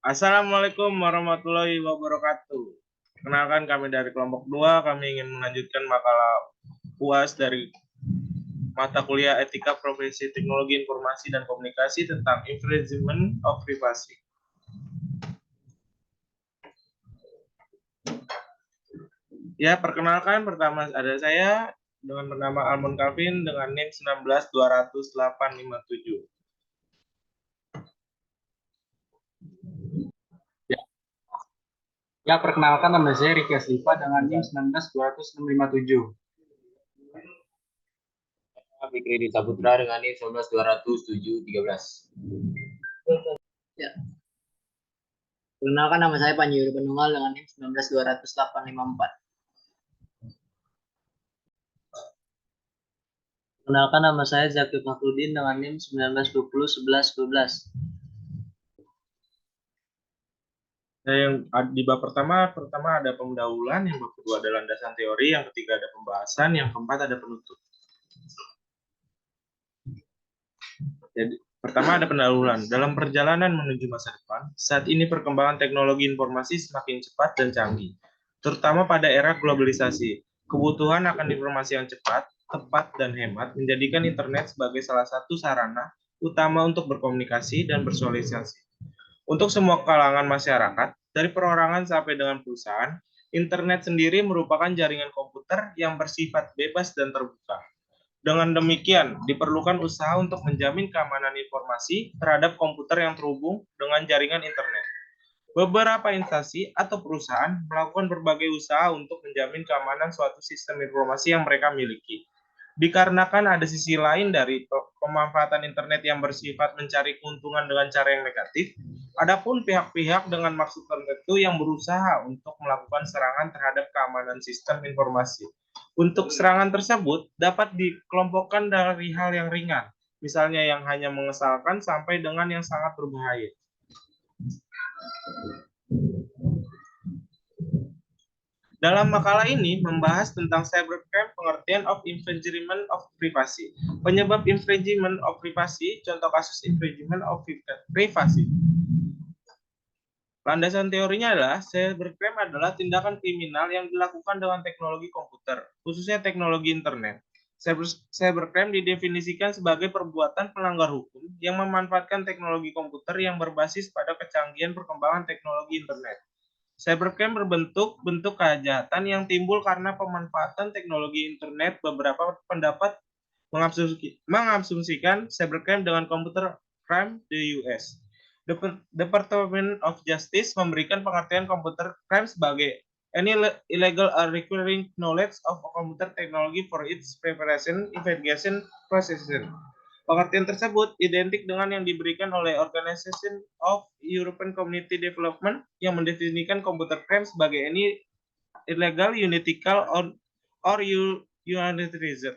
Assalamualaikum warahmatullahi wabarakatuh. Kenalkan kami dari kelompok 2, kami ingin melanjutkan makalah UAS dari mata kuliah Etika Profesi Teknologi Informasi dan Komunikasi tentang Infringement of Privacy. Ya, perkenalkan pertama ada saya dengan bernama Almond Kavin dengan NIM 19200-857. Ya, perkenalkan nama saya Riki Aslifa dengan NIM 19200-657. Fikri Dita Putra dengan NIM 19200-713. Ya. Perkenalkan nama saya Panji Yuri Penunggal dengan NIM 19200-854. Perkenalkan nama saya Zakir Fakhrudin dengan NIM 19201112. Yang di bab pertama ada pendahuluan, yang bab kedua ada landasan teori, yang ketiga ada pembahasan, yang keempat ada penutup. Jadi, pertama ada pendahuluan. Dalam perjalanan menuju masa depan, saat ini perkembangan teknologi informasi semakin cepat dan canggih, terutama pada era globalisasi. Kebutuhan akan informasi yang cepat, tepat, dan hemat menjadikan internet sebagai salah satu sarana utama untuk berkomunikasi dan bersosialisasi. Untuk semua kalangan masyarakat, dari perorangan sampai dengan perusahaan, internet sendiri merupakan jaringan komputer yang bersifat bebas dan terbuka. Dengan demikian, diperlukan usaha untuk menjamin keamanan informasi terhadap komputer yang terhubung dengan jaringan internet. Beberapa instansi atau perusahaan melakukan berbagai usaha untuk menjamin keamanan suatu sistem informasi yang mereka miliki. Dikarenakan ada sisi lain dari pemanfaatan internet yang bersifat mencari keuntungan dengan cara yang negatif, adapun pihak-pihak dengan maksud tertentu yang berusaha untuk melakukan serangan terhadap keamanan sistem informasi. Untuk serangan tersebut dapat dikelompokkan dari hal yang ringan, misalnya yang hanya mengesalkan sampai dengan yang sangat berbahaya. Dalam makalah ini membahas tentang cybercrime, pengertian of infringement of privacy, penyebab infringement of privacy, contoh kasus infringement of privacy. Landasan teorinya adalah cybercrime adalah tindakan kriminal yang dilakukan dengan teknologi komputer, khususnya teknologi internet. Cybercrime didefinisikan sebagai perbuatan pelanggar hukum yang memanfaatkan teknologi komputer yang berbasis pada kecanggihan perkembangan teknologi internet. Cybercrime berbentuk kejahatan yang timbul karena pemanfaatan teknologi internet. Beberapa pendapat mengasumsikan cybercrime dengan computer crime di US. Department of Justice memberikan pengertian computer crime sebagai any illegal or requiring knowledge of a computer technology for its preparation, investigation, processing. Pengertian tersebut identik dengan yang diberikan oleh Organization of European Community Development yang mendefinisikan computer crime sebagai any illegal, unethical, or unethical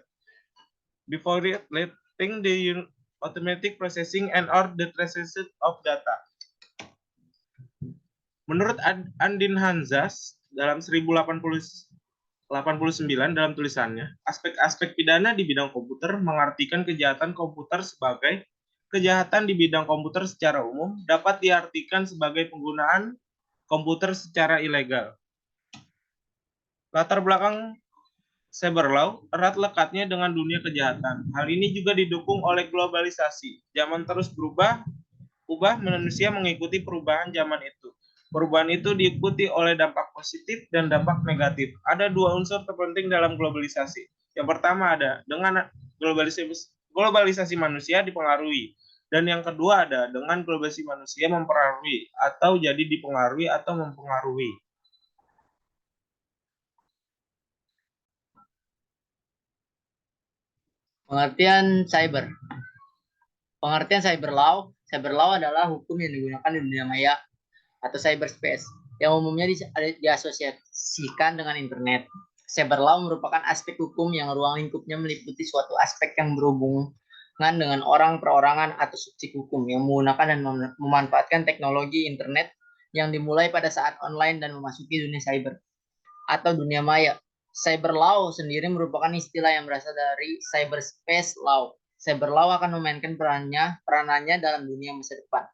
before letting the automatic processing and or the translation of data. Menurut Andin Hanzas dalam 1089 dalam tulisannya, aspek-aspek pidana di bidang komputer mengartikan kejahatan komputer sebagai kejahatan di bidang komputer secara umum dapat diartikan sebagai penggunaan komputer secara ilegal. Latar belakang cyber law erat lekatnya dengan dunia kejahatan. Hal ini juga didukung oleh globalisasi. Zaman terus berubah, manusia mengikuti perubahan zaman itu. Perubahan itu diikuti oleh dampak positif dan dampak negatif. Ada dua unsur terpenting dalam globalisasi. Yang pertama ada dengan globalisasi manusia dipengaruhi. Dan yang kedua ada dengan globalisasi manusia mempengaruhi atau jadi dipengaruhi atau mempengaruhi. Pengertian cyber. Pengertian cyber law adalah hukum yang digunakan di dunia maya atau cyberspace yang umumnya diasosiasikan dengan internet. Cyber law merupakan aspek hukum yang ruang lingkupnya meliputi suatu aspek yang berhubungan dengan orang, perorangan, atau subjek hukum yang menggunakan dan memanfaatkan teknologi internet yang dimulai pada saat online dan memasuki dunia cyber atau dunia maya. Cyber law sendiri merupakan istilah yang berasal dari cyberspace law. Cyber law akan memainkan peranannya dalam dunia masa depan.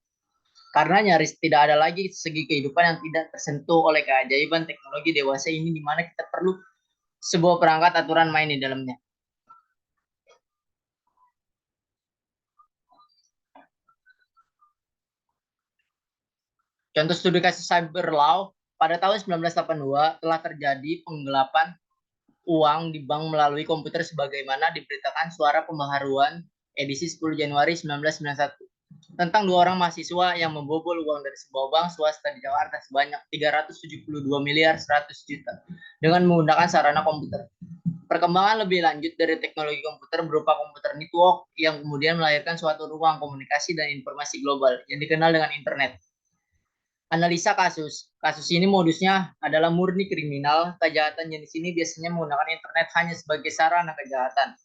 Karena nyaris tidak ada lagi segi kehidupan yang tidak tersentuh oleh keajaiban teknologi dewasa ini, di mana kita perlu sebuah perangkat aturan main di dalamnya. Contoh studi kasus cyber law, pada tahun 1982 telah terjadi penggelapan uang di bank melalui komputer sebagaimana diberitakan Suara Pembaharuan edisi 10 Januari 1991 tentang 2 orang mahasiswa yang membobol uang dari sebuah bank swasta di Jakarta sebanyak 372 miliar 100 juta dengan menggunakan sarana komputer. Perkembangan lebih lanjut dari teknologi komputer berupa komputer network yang kemudian melahirkan suatu ruang komunikasi dan informasi global yang dikenal dengan internet. Analisa kasus. Kasus ini modusnya adalah murni kriminal. Kejahatan jenis ini biasanya menggunakan internet hanya sebagai sarana kejahatan.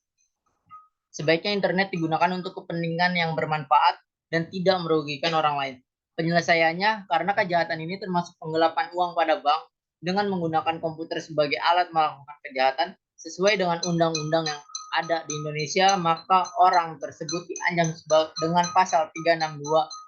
Sebaiknya internet digunakan untuk kepentingan yang bermanfaat dan tidak merugikan orang lain. Penyelesaiannya, karena kejahatan ini termasuk penggelapan uang pada bank dengan menggunakan komputer sebagai alat melakukan kejahatan sesuai dengan undang-undang yang ada di Indonesia, maka orang tersebut diancam dengan pasal 362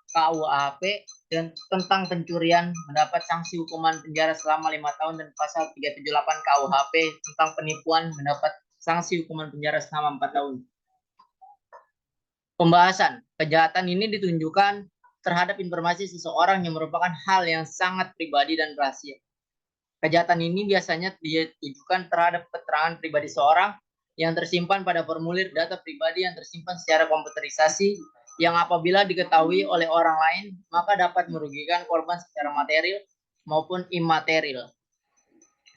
KUHP dan tentang pencurian mendapat sanksi hukuman penjara selama 5 tahun, dan pasal 378 KUHP tentang penipuan mendapat sanksi hukuman penjara selama 4 tahun. Pembahasan. Kejahatan ini ditunjukkan terhadap informasi seseorang yang merupakan hal yang sangat pribadi dan rahasia. Kejahatan ini biasanya ditujukan terhadap keterangan pribadi seorang yang tersimpan pada formulir data pribadi yang tersimpan secara komputerisasi, yang apabila diketahui oleh orang lain maka dapat merugikan korban secara material maupun imaterial,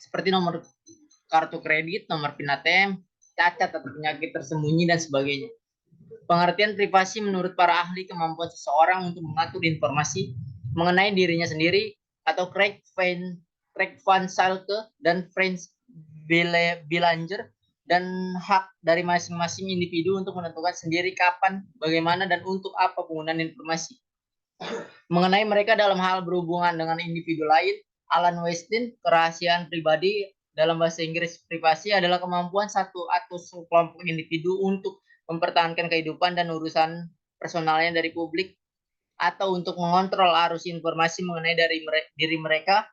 seperti nomor kartu kredit, nomor PIN ATM, cacat atau penyakit tersembunyi, dan sebagainya. Pengertian privasi menurut para ahli kemampuan seseorang untuk mengatur informasi mengenai dirinya sendiri, atau Craig Van Salke dan Franz Bilanger, dan hak dari masing-masing individu untuk menentukan sendiri kapan, bagaimana, dan untuk apa penggunaan informasi mengenai mereka dalam hal berhubungan dengan individu lain. Alan Westin, kerahasiaan pribadi, dalam bahasa Inggris privasi, adalah kemampuan satu atau sekelompok individu untuk mempertahankan kehidupan dan urusan personalnya dari publik, atau untuk mengontrol arus informasi mengenai diri mereka.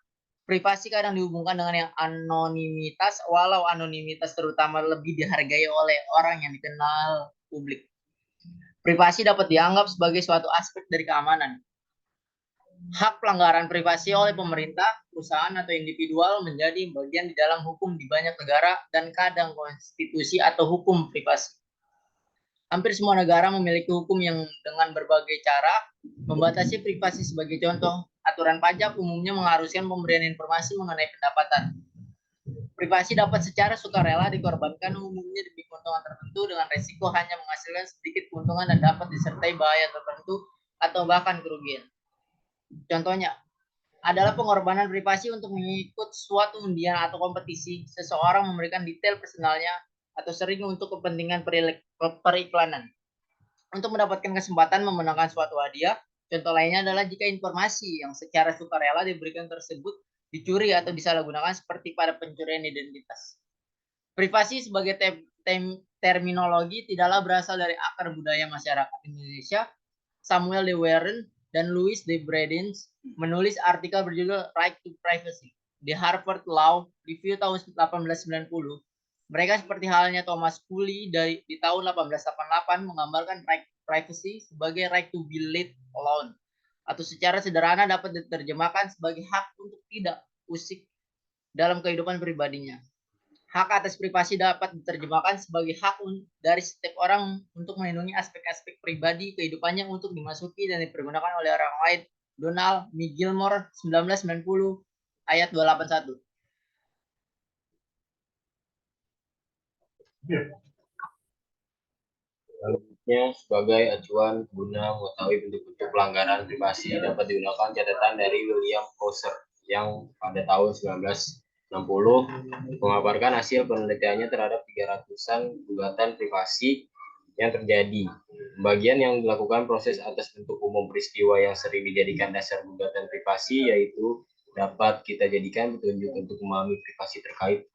Privasi kadang dihubungkan dengan yang anonimitas, walau anonimitas terutama lebih dihargai oleh orang yang dikenal publik. Privasi dapat dianggap sebagai suatu aspek dari keamanan. Hak pelanggaran privasi oleh pemerintah, perusahaan, atau individual menjadi bagian di dalam hukum di banyak negara dan kadang konstitusi atau hukum privasi. Hampir semua negara memiliki hukum yang dengan berbagai cara membatasi privasi. Sebagai contoh, aturan pajak umumnya mengharuskan pemberian informasi mengenai pendapatan. Privasi dapat secara sukarela dikorbankan umumnya demi keuntungan tertentu dengan resiko hanya menghasilkan sedikit keuntungan dan dapat disertai bahaya tertentu atau bahkan kerugian. Contohnya adalah pengorbanan privasi untuk mengikut suatu undian atau kompetisi. Seseorang memberikan detail personalnya atau sering untuk kepentingan periklanan untuk mendapatkan kesempatan memenangkan suatu hadiah. Contoh lainnya adalah jika informasi yang secara sukarela diberikan tersebut dicuri atau disalahgunakan, seperti pada pencurian identitas. Privasi sebagai terminologi tidaklah berasal dari akar budaya masyarakat Indonesia. Samuel de Warren dan Louis de Bredins menulis artikel berjudul Right to Privacy di Harvard Law Review tahun 1890. Mereka seperti halnya Thomas Cooley di tahun 1888 menggambarkan right privacy sebagai right to be let alone, atau secara sederhana dapat diterjemahkan sebagai hak untuk tidak usik dalam kehidupan pribadinya. Hak atas privasi dapat diterjemahkan sebagai hak dari setiap orang untuk melindungi aspek-aspek pribadi kehidupannya untuk dimasuki dan dipergunakan oleh orang lain. Donald M. Gilmore, 1990, ayat 281. Selanjutnya, sebagai acuan guna mengetahui bentuk-bentuk pelanggaran privasi dapat digunakan catatan dari William Prosser yang pada tahun 1960 memaparkan hasil penelitiannya terhadap 300-an gugatan privasi yang terjadi. Bagian yang dilakukan proses atas bentuk umum peristiwa yang sering dijadikan dasar gugatan privasi, yaitu dapat kita jadikan petunjuk untuk memahami privasi terkait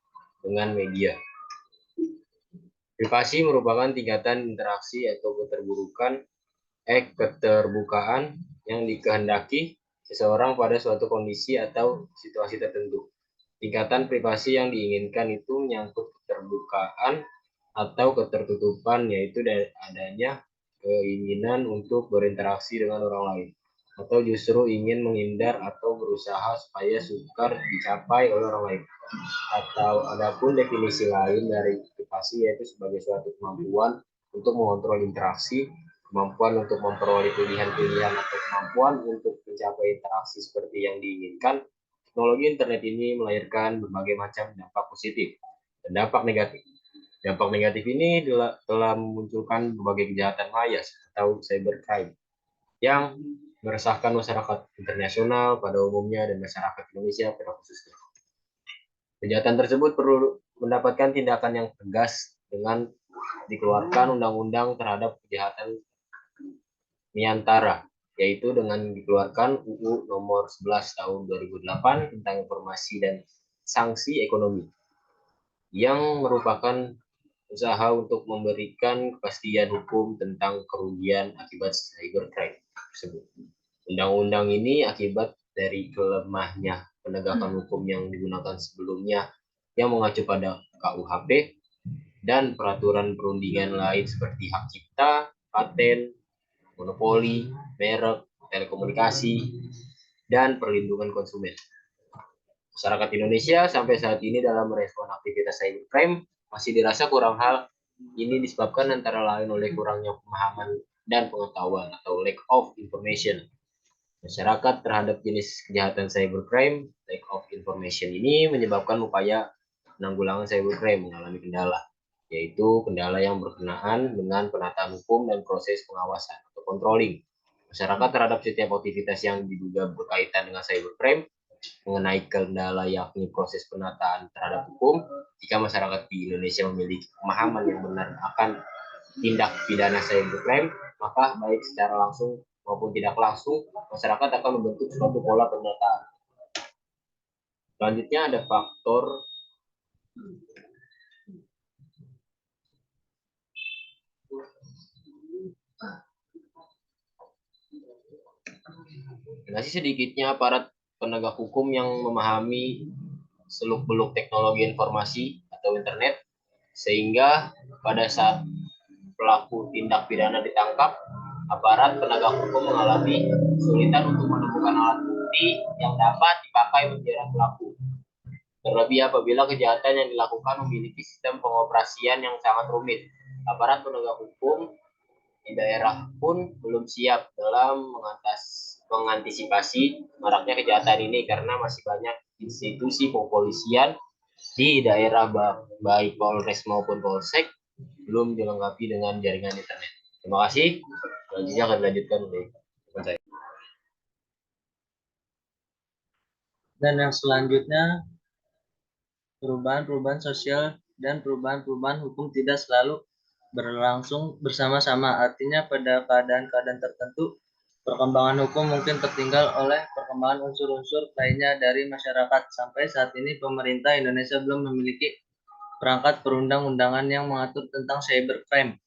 dengan media. Privasi merupakan tingkatan interaksi atau keterbukaan yang dikehendaki seseorang pada suatu kondisi atau situasi tertentu. Tingkatan privasi yang diinginkan itu menyangkut keterbukaan atau ketertutupan, yaitu adanya keinginan untuk berinteraksi dengan orang lain, atau justru ingin menghindar atau berusaha supaya sukar dicapai oleh orang lain. Atau adapun definisi lain dari privasi yaitu sebagai suatu kemampuan untuk mengontrol interaksi, kemampuan untuk memperoleh pilihan-pilihan atau kemampuan untuk mencapai interaksi seperti yang diinginkan. Teknologi internet ini melahirkan berbagai macam dampak positif dan dampak negatif. Dampak negatif ini telah memunculkan berbagai kejahatan maya atau cybercrime yang meresahkan masyarakat internasional pada umumnya dan masyarakat Indonesia pada khususnya. Kejahatan tersebut perlu mendapatkan tindakan yang tegas dengan dikeluarkan undang-undang terhadap kejahatan Miantara, yaitu dengan dikeluarkan UU nomor 11 tahun 2008 tentang informasi dan sanksi ekonomi, yang merupakan usaha untuk memberikan kepastian hukum tentang kerugian akibat cybercrime tersebut. Undang-undang ini akibat dari kelemahnya penegakan hukum yang digunakan sebelumnya yang mengacu pada KUHP dan peraturan perundingan lain seperti hak cipta, paten, monopoli, merek, telekomunikasi, dan perlindungan konsumen. Masyarakat Indonesia sampai saat ini dalam merespon aktivitas cybercrime masih dirasa kurang hal. Ini disebabkan antara lain oleh kurangnya pemahaman dan pengetahuan atau lack of information. Masyarakat terhadap jenis kejahatan cybercrime, lack of information ini menyebabkan upaya penanggulangan cybercrime mengalami kendala, yaitu kendala yang berkenaan dengan penataan hukum dan proses pengawasan atau controlling. Masyarakat terhadap setiap aktivitas yang diduga berkaitan dengan cybercrime mengenai kendala yakni proses penataan terhadap hukum. Jika masyarakat di Indonesia memiliki pemahaman yang benar akan tindak pidana cybercrime, maka baik secara langsung maupun tidak langsung, masyarakat akan membentuk suatu pola penataan. Selanjutnya ada faktor masih sedikitnya aparat penegak hukum yang memahami seluk-beluk teknologi informasi atau internet, sehingga pada saat pelaku tindak pidana ditangkap, aparat penegak hukum mengalami kesulitan untuk menemukan alat bukti yang dapat dipakai menjerat pelaku. Terlebih apabila kejahatan yang dilakukan memiliki sistem pengoperasian yang sangat rumit. Aparat penegak hukum di daerah pun belum siap dalam mengantisipasi maraknya kejahatan ini karena masih banyak institusi kepolisian di daerah baik Polres maupun Polsek belum dilengkapi dengan jaringan internet. Terima kasih. Selanjutnya akan dilanjutkan oleh teman saya. Dan yang selanjutnya, perubahan-perubahan sosial dan perubahan-perubahan hukum tidak selalu berlangsung bersama-sama. Artinya pada keadaan-keadaan tertentu, perkembangan hukum mungkin tertinggal oleh perkembangan unsur-unsur lainnya dari masyarakat. Sampai saat ini pemerintah Indonesia belum memiliki perangkat perundang-undangan yang mengatur tentang cybercrime.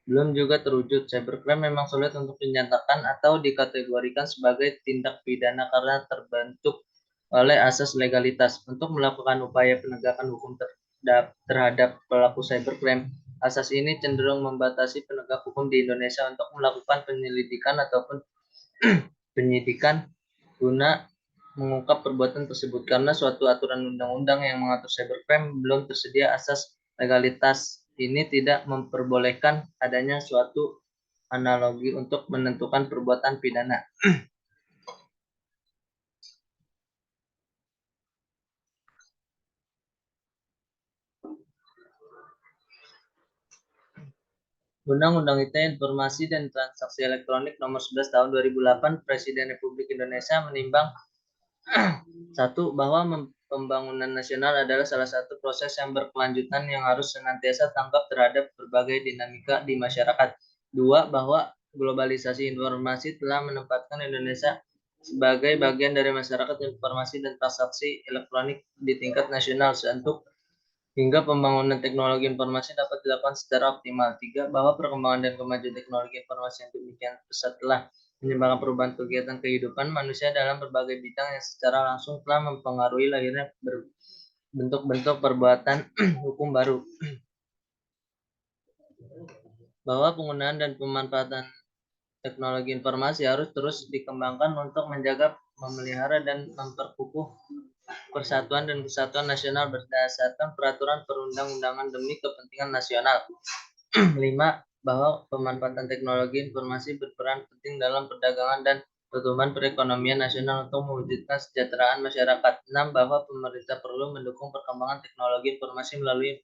Belum juga terwujud. Cybercrime memang sulit untuk dinyatakan atau dikategorikan sebagai tindak pidana karena terbentuk oleh asas legalitas. Untuk melakukan upaya penegakan hukum terhadap pelaku cybercrime, asas ini cenderung membatasi penegak hukum di Indonesia untuk melakukan penyelidikan ataupun penyidikan guna mengungkap perbuatan tersebut. Karena suatu aturan undang-undang yang mengatur cybercrime belum tersedia, asas legalitas ini tidak memperbolehkan adanya suatu analogi untuk menentukan perbuatan pidana. Undang-Undang ITE Informasi dan Transaksi Elektronik Nomor 11 Tahun 2008, Presiden Republik Indonesia menimbang satu, bahwa pembangunan nasional adalah salah satu proses yang berkelanjutan yang harus senantiasa tanggap terhadap berbagai dinamika di masyarakat. Dua, bahwa globalisasi informasi telah menempatkan Indonesia sebagai bagian dari masyarakat informasi dan transaksi elektronik di tingkat nasional hingga pembangunan teknologi informasi dapat dilakukan secara optimal. Tiga, bahwa perkembangan dan kemajuan teknologi informasi yang demikian pesat telah menyebabkan perubahan kegiatan kehidupan manusia dalam berbagai bidang yang secara langsung telah mempengaruhi lahirnya bentuk-bentuk perbuatan hukum baru. Bahwa penggunaan dan pemanfaatan teknologi informasi harus terus dikembangkan untuk menjaga, memelihara, dan memperkukuh persatuan dan kesatuan nasional berdasarkan peraturan perundang-undangan demi kepentingan nasional. 5. Bahwa pemanfaatan teknologi informasi berperan penting dalam perdagangan dan pertumbuhan perekonomian nasional untuk mewujudkan kesejahteraan masyarakat. 6. Bahwa pemerintah perlu mendukung perkembangan teknologi informasi melalui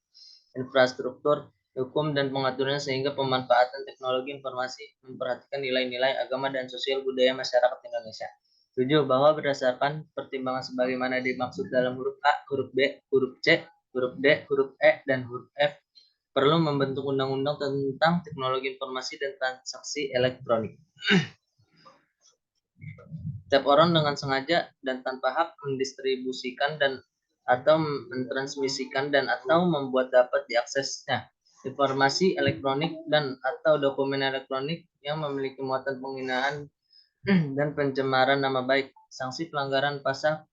infrastruktur hukum dan pengaturnya sehingga pemanfaatan teknologi informasi memperhatikan nilai-nilai agama dan sosial budaya masyarakat Indonesia. 7. Bahwa berdasarkan pertimbangan sebagaimana dimaksud dalam huruf A, huruf B, huruf C, huruf D, huruf E, dan huruf F, perlu membentuk undang-undang tentang teknologi informasi dan transaksi elektronik. Setiap orang dengan sengaja dan tanpa hak mendistribusikan dan atau mentransmisikan dan atau membuat dapat diaksesnya informasi elektronik dan atau dokumen elektronik yang memiliki muatan penghinaan dan pencemaran nama baik. Sanksi pelanggaran pasal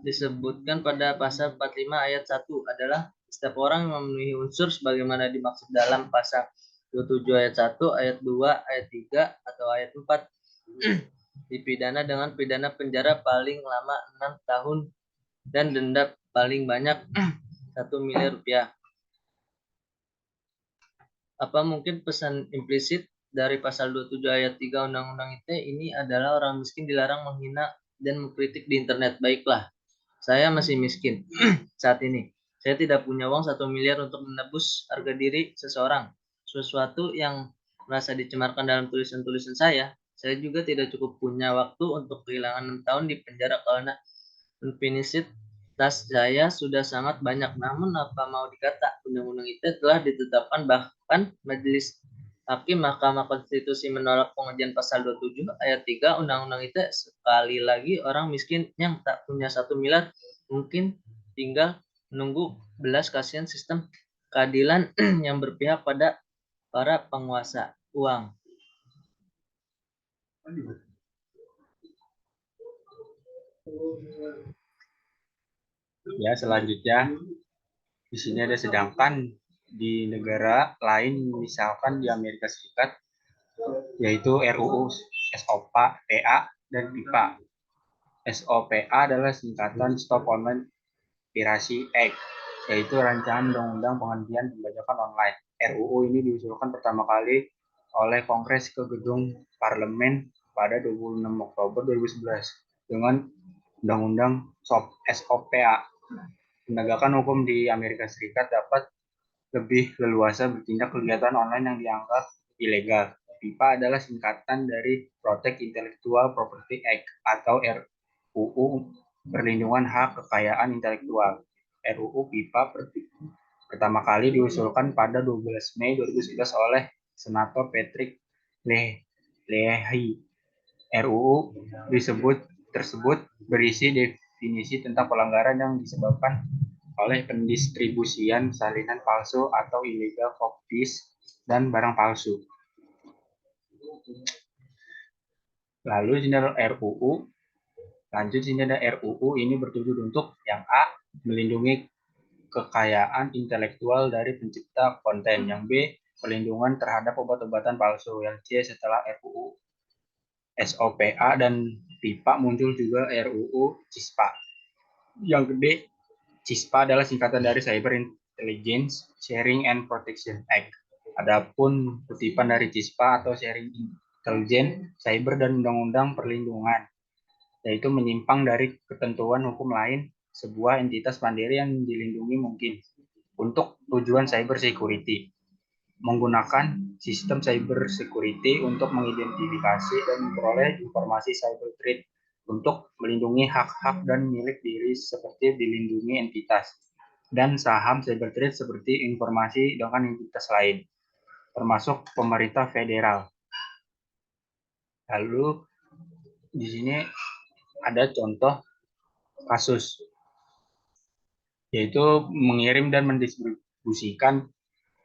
disebutkan pada pasal 45 ayat 1 adalah setiap orang yang memenuhi unsur sebagaimana dimaksud dalam pasal 27 ayat 1, ayat 2, ayat 3, atau ayat 4 dipidana dengan pidana penjara paling lama 6 tahun dan denda paling banyak 1 miliar rupiah. Apa mungkin pesan implisit dari pasal 27 ayat 3 Undang-Undang ITE ini adalah orang miskin dilarang menghina dan mengkritik di internet? Baiklah, saya masih miskin saat ini. Saya tidak punya uang 1 miliar untuk menebus harga diri seseorang. Sesuatu yang merasa dicemarkan dalam tulisan-tulisan saya juga tidak cukup punya waktu untuk kehilangan 6 tahun di penjara karena implisit tas saya sudah sangat banyak. Namun apa mau dikata, Undang-Undang ITE telah ditetapkan, bahkan Majelis Hakim Mahkamah Konstitusi menolak pengujian pasal 27 ayat 3 Undang-Undang ITE. Sekali lagi, orang miskin yang tak punya 1 miliar mungkin tinggal menunggu belas kasihan sistem keadilan yang berpihak pada para penguasa uang. Ya, selanjutnya di sini ada sedangkan di negara lain, misalkan di Amerika Serikat, yaitu RUU, SOPA, PA, dan PIPA. SOPA adalah singkatan Stop Online Piracy Act, yaitu rancangan undang-undang penghentian pembajakan online. RUU ini diusulkan pertama kali oleh Kongres ke gedung parlemen pada 26 Oktober 2011 dengan undang-undang SOPA. Penegakan hukum di Amerika Serikat dapat lebih leluasa bertindak kegiatan online yang dianggap ilegal. PIPA adalah singkatan dari Protect Intellectual Property Act atau RUU Perlindungan Hak Kekayaan Intelektual. RUU PIPA pertama kali diusulkan pada 12 Mei 2011 oleh Senator Patrick Leahy. RUU tersebut berisi definisi tentang pelanggaran yang disebabkan oleh pendistribusian salinan palsu atau illegal copies dan barang palsu. Lalu sini ada RUU. Lanjut sini ada RUU ini bertujuan untuk yang A, melindungi kekayaan intelektual dari pencipta konten. Yang B, perlindungan terhadap obat-obatan palsu. Yang C, setelah RUU SOPA dan PIPA muncul juga RUU CISPA. Yang D, CISPA adalah singkatan dari Cyber Intelligence Sharing and Protection Act. Adapun kutipan dari CISPA atau Sharing Intelligence Cyber dan Undang-Undang Perlindungan, yaitu menyimpang dari ketentuan hukum lain sebuah entitas mandiri yang dilindungi mungkin untuk tujuan cyber security, menggunakan sistem cyber security untuk mengidentifikasi dan memperoleh informasi cyber threat untuk melindungi hak-hak dan milik diri seperti dilindungi entitas dan saham cyber threat seperti informasi dengan entitas lain, termasuk pemerintah federal. Lalu di sini ada contoh kasus, yaitu mengirim dan mendistribusikan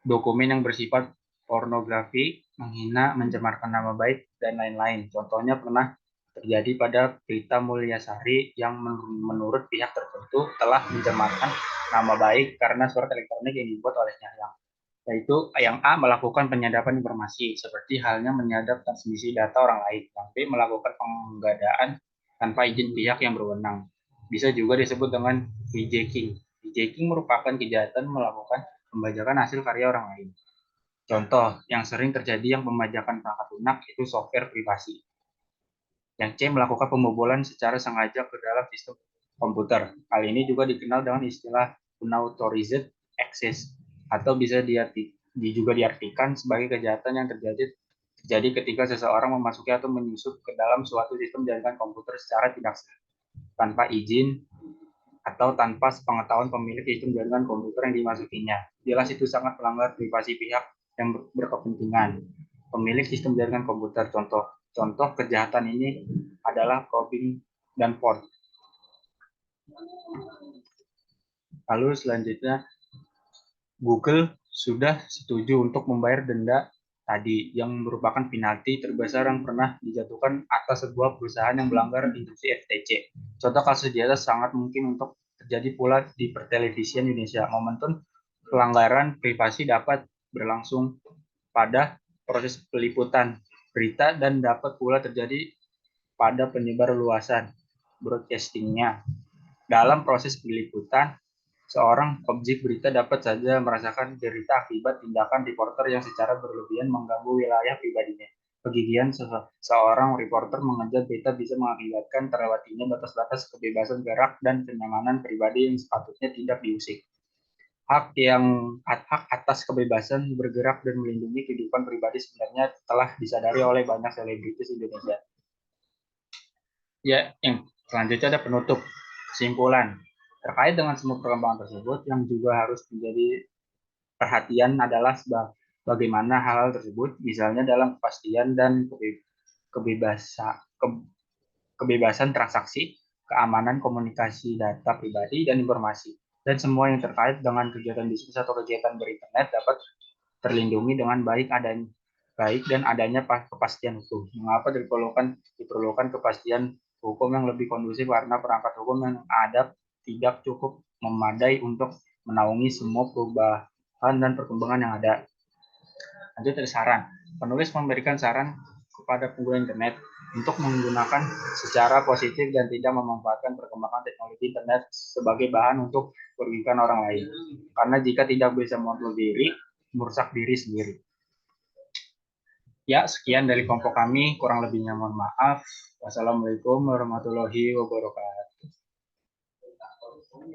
dokumen yang bersifat pornografi menghina, mencemarkan nama baik, dan lain-lain. Contohnya pernah terjadi pada Prita Mulyasari yang menurut pihak tertentu telah mencemarkan nama baik karena surat elektronik yang dibuat olehnya, yaitu yang A melakukan penyadapan informasi seperti halnya menyadap transmisi data orang lain, yang B melakukan penggadaan tanpa izin pihak yang berwenang. Bisa juga disebut dengan hijacking. Hijacking merupakan kejahatan melakukan pembajakan hasil karya orang lain. Contoh yang sering terjadi yang pembajakan perangkat lunak itu software privasi. Yang C melakukan pembobolan secara sengaja ke dalam sistem komputer. Hal ini juga dikenal dengan istilah unauthorized access atau bisa juga diartikan sebagai kejahatan yang terjadi ketika seseorang memasuki atau menyusup ke dalam suatu sistem jaringan komputer secara tidak sah, tanpa izin atau tanpa sepengetahuan pemilik sistem jaringan komputer yang dimasukinya. Jelas itu sangat melanggar privasi pihak yang berkepentingan. Pemilik sistem jaringan komputer, contoh kejahatan ini adalah probing dan port. Lalu selanjutnya, Google sudah setuju untuk membayar denda tadi yang merupakan penalti terbesar yang pernah dijatuhkan atas sebuah perusahaan yang melanggar instruksi FTC. Contoh kasus di atas sangat mungkin untuk terjadi pula di pertelevisian Indonesia. Momentum pelanggaran privasi dapat berlangsung pada proses peliputan berita dan dapat pula terjadi pada penyebar luasan broadcastingnya. Dalam proses peliputan, seorang objek berita dapat saja merasakan derita akibat tindakan reporter yang secara berlebihan mengganggu wilayah pribadinya. Kegigihan seorang reporter mengejar berita bisa mengakibatkan terlewatinya batas-batas kebebasan gerak dan kenyamanan pribadi yang sepatutnya tidak diusik. Hak atas kebebasan bergerak dan melindungi kehidupan pribadi sebenarnya telah disadari oleh banyak selebritis Indonesia. Ya, yang selanjutnya ada penutup. Kesimpulan. Terkait dengan semua perkembangan tersebut, yang juga harus menjadi perhatian adalah bagaimana hal-hal tersebut, misalnya dalam kepastian dan kebebasan transaksi, keamanan komunikasi data pribadi dan informasi, dan semua yang terkait dengan kegiatan bisnis atau kegiatan berinternet dapat terlindungi dengan baik dan adanya kepastian hukum. Mengapa diperlukan kepastian hukum yang lebih kondusif karena perangkat hukum yang ada tidak cukup memadai untuk menaungi semua perubahan dan perkembangan yang ada. Lanjut dari saran. Penulis memberikan saran kepada pengguna internet untuk menggunakan secara positif dan tidak memanfaatkan perkembangan teknologi internet sebagai bahan untuk merugikan orang lain. Karena jika tidak bisa mengontrol diri, merusak diri sendiri. Ya, sekian dari kelompok kami. Kurang lebihnya mohon maaf. Wassalamualaikum warahmatullahi wabarakatuh.